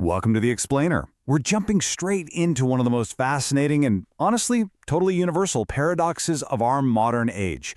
Welcome to The Explainer. We're jumping straight into one of the most fascinating and, honestly, totally universal paradoxes of our modern age.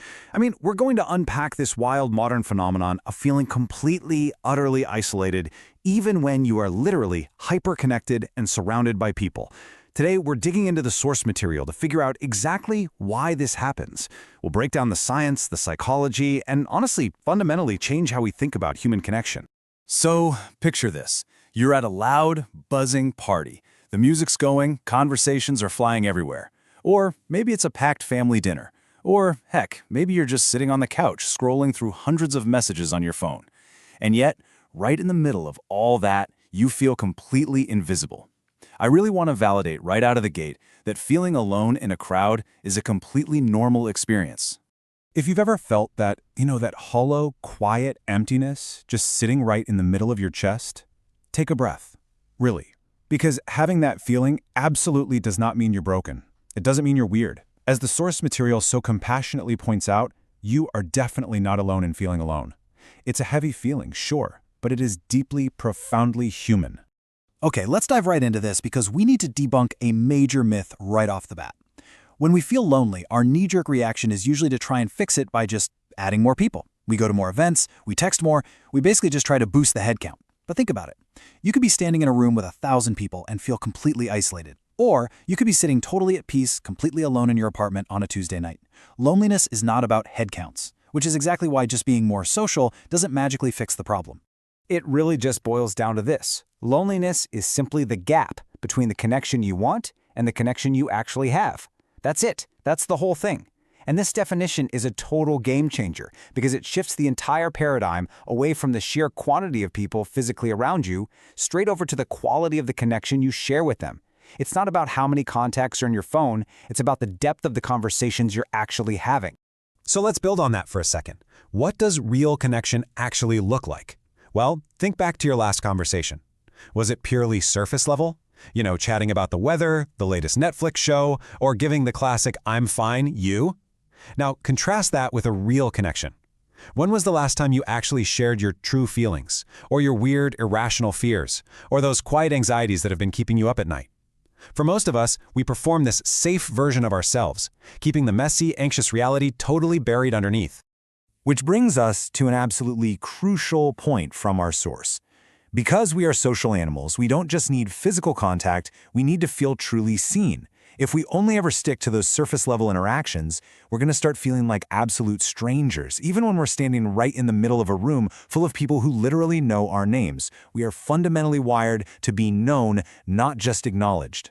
We're going to unpack this wild modern phenomenon of feeling completely, utterly isolated, even when you are literally hyper-connected and surrounded by people. Today, we're digging into the source material to figure out exactly why this happens. We'll break down the science, the psychology, and honestly, fundamentally change how we think about human connection. So, picture this. You're at a loud, buzzing party. The music's going, conversations are flying everywhere. Or maybe it's a packed family dinner. Or, heck, maybe you're just sitting on the couch scrolling through hundreds of messages on your phone. And yet, right in the middle of all that, you feel completely invisible. I really want to validate right out of the gate that feeling alone in a crowd is a completely normal experience. If you've ever felt that hollow, quiet emptiness just sitting right in the middle of your chest, take a breath. Really. Because having that feeling absolutely does not mean you're broken. It doesn't mean you're weird. As the source material so compassionately points out, you are definitely not alone in feeling alone. It's a heavy feeling, sure, but it is deeply, profoundly human. Okay, let's dive right into this because we need to debunk a major myth right off the bat. When we feel lonely, our knee-jerk reaction is usually to try and fix it by just adding more people. We go to more events, we text more, we basically just try to boost the head count. But think about it. You could be standing in a room with 1,000 people and feel completely isolated. Or you could be sitting totally at peace, completely alone in your apartment on a Tuesday night. Loneliness is not about head counts, which is exactly why just being more social doesn't magically fix the problem. It really just boils down to this. Loneliness is simply the gap between the connection you want and the connection you actually have. That's it. That's the whole thing. And this definition is a total game changer because it shifts the entire paradigm away from the sheer quantity of people physically around you, straight over to the quality of the connection you share with them. It's not about how many contacts are in your phone, it's about the depth of the conversations you're actually having. So let's build on that for a second. What does real connection actually look like? Well, think back to your last conversation. Was it purely surface level? Chatting about the weather, the latest Netflix show, or giving the classic "I'm fine, you"? Now, contrast that with a real connection. When was the last time you actually shared your true feelings, or your weird, irrational fears, or those quiet anxieties that have been keeping you up at night? For most of us, we perform this safe version of ourselves, keeping the messy, anxious reality totally buried underneath. Which brings us to an absolutely crucial point from our source. Because we are social animals, we don't just need physical contact, we need to feel truly seen. If we only ever stick to those surface-level interactions, we're going to start feeling like absolute strangers, even when we're standing right in the middle of a room full of people who literally know our names. We are fundamentally wired to be known, not just acknowledged.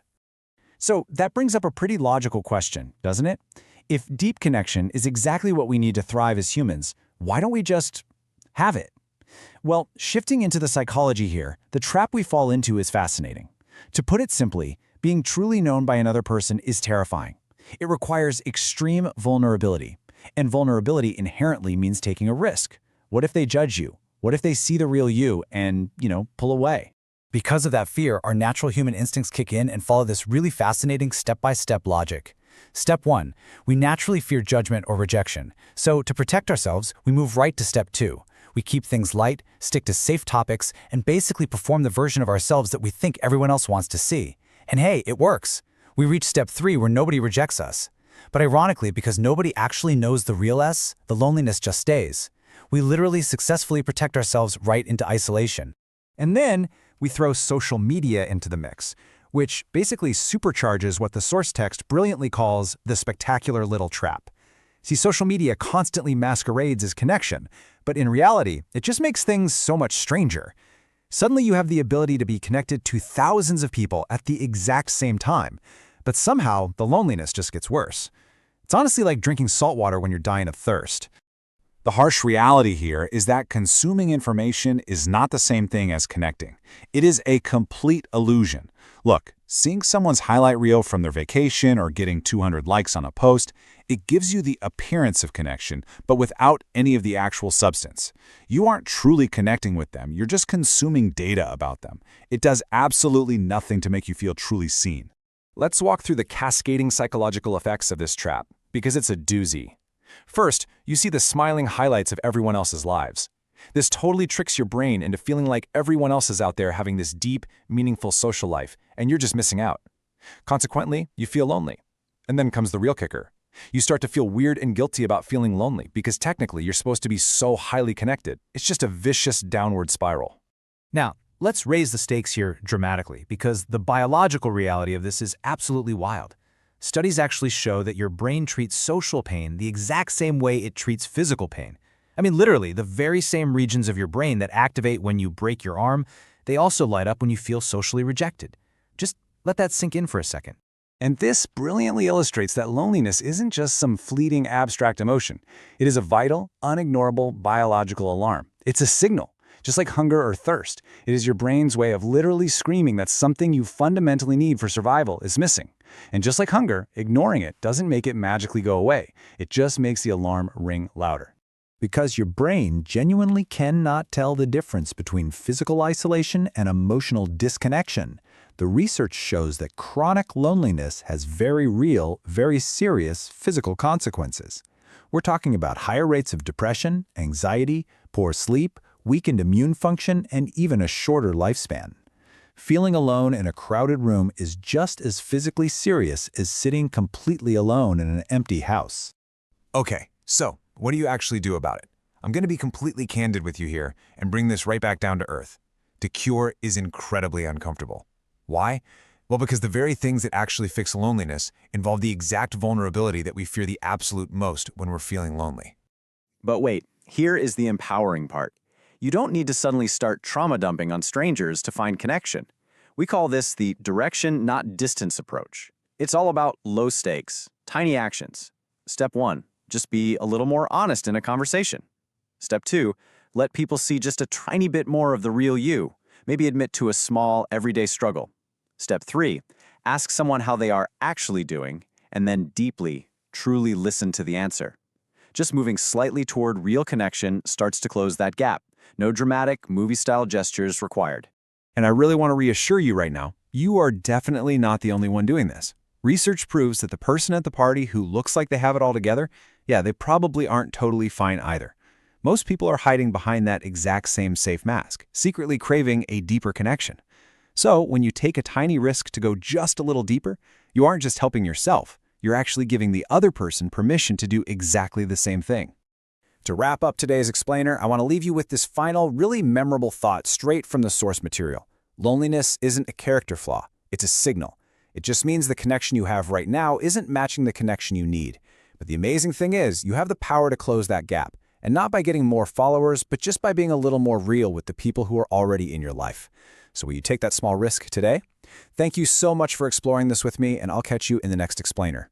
So that brings up a pretty logical question, doesn't it? If deep connection is exactly what we need to thrive as humans, why don't we just have it? Well, shifting into the psychology here, the trap we fall into is fascinating. To put it simply, being truly known by another person is terrifying. It requires extreme vulnerability, and vulnerability inherently means taking a risk. What if they judge you? What if they see the real you and, pull away? Because of that fear, our natural human instincts kick in and follow this really fascinating step-by-step logic. Step 1, we naturally fear judgment or rejection. So to protect ourselves, we move right to step 2. We keep things light, stick to safe topics, and basically perform the version of ourselves that we think everyone else wants to see. And hey, it works. We reach step 3 where nobody rejects us. But ironically, because nobody actually knows the real us, the loneliness just stays. We literally successfully protect ourselves right into isolation. And then we throw social media into the mix, which basically supercharges what the source text brilliantly calls the spectacular little trap. See, social media constantly masquerades as connection, but in reality, it just makes things so much stranger. Suddenly you have the ability to be connected to thousands of people at the exact same time, but somehow the loneliness just gets worse. It's honestly like drinking salt water when you're dying of thirst. The harsh reality here is that consuming information is not the same thing as connecting. It is a complete illusion. Look, seeing someone's highlight reel from their vacation or getting 200 likes on a post, it gives you the appearance of connection, but without any of the actual substance. You aren't truly connecting with them, you're just consuming data about them. It does absolutely nothing to make you feel truly seen. Let's walk through the cascading psychological effects of this trap, because it's a doozy. First, you see the smiling highlights of everyone else's lives. This totally tricks your brain into feeling like everyone else is out there having this deep, meaningful social life, and you're just missing out. Consequently, you feel lonely. And then comes the real kicker. You start to feel weird and guilty about feeling lonely because technically you're supposed to be so highly connected. It's just a vicious downward spiral. Now, let's raise the stakes here dramatically because the biological reality of this is absolutely wild. Studies actually show that your brain treats social pain the exact same way it treats physical pain. I mean, literally, the very same regions of your brain that activate when you break your arm, they also light up when you feel socially rejected. Just let that sink in for a second. And this brilliantly illustrates that loneliness isn't just some fleeting abstract emotion. It is a vital, unignorable biological alarm. It's a signal, just like hunger or thirst. It is your brain's way of literally screaming that something you fundamentally need for survival is missing. And just like hunger, ignoring it doesn't make it magically go away. It just makes the alarm ring louder. Because your brain genuinely cannot tell the difference between physical isolation and emotional disconnection. The research shows that chronic loneliness has very real, very serious physical consequences. We're talking about higher rates of depression, anxiety, poor sleep, weakened immune function, and even a shorter lifespan. Feeling alone in a crowded room is just as physically serious as sitting completely alone in an empty house. Okay, so what do you actually do about it? I'm going to be completely candid with you here and bring this right back down to earth. To cure is incredibly uncomfortable. Why? Well, because the very things that actually fix loneliness involve the exact vulnerability that we fear the absolute most when we're feeling lonely. But wait, here is the empowering part. You don't need to suddenly start trauma dumping on strangers to find connection. We call this the direction, not distance approach. It's all about low stakes, tiny actions. Step 1, just be a little more honest in a conversation. Step 2, let people see just a tiny bit more of the real you. Maybe admit to a small, everyday struggle. Step 3, ask someone how they are actually doing, and then deeply, truly listen to the answer. Just moving slightly toward real connection starts to close that gap. No dramatic, movie-style gestures required. And I really want to reassure you right now, you are definitely not the only one doing this. Research proves that the person at the party who looks like they have it all together, yeah, they probably aren't totally fine either. Most people are hiding behind that exact same safe mask, secretly craving a deeper connection. So when you take a tiny risk to go just a little deeper, you aren't just helping yourself, you're actually giving the other person permission to do exactly the same thing. To wrap up today's explainer, I want to leave you with this final, really memorable thought straight from the source material. Loneliness isn't a character flaw, it's a signal. It just means the connection you have right now isn't matching the connection you need. But the amazing thing is, you have the power to close that gap. And not by getting more followers, but just by being a little more real with the people who are already in your life. So will you take that small risk today? Thank you so much for exploring this with me, and I'll catch you in the next explainer.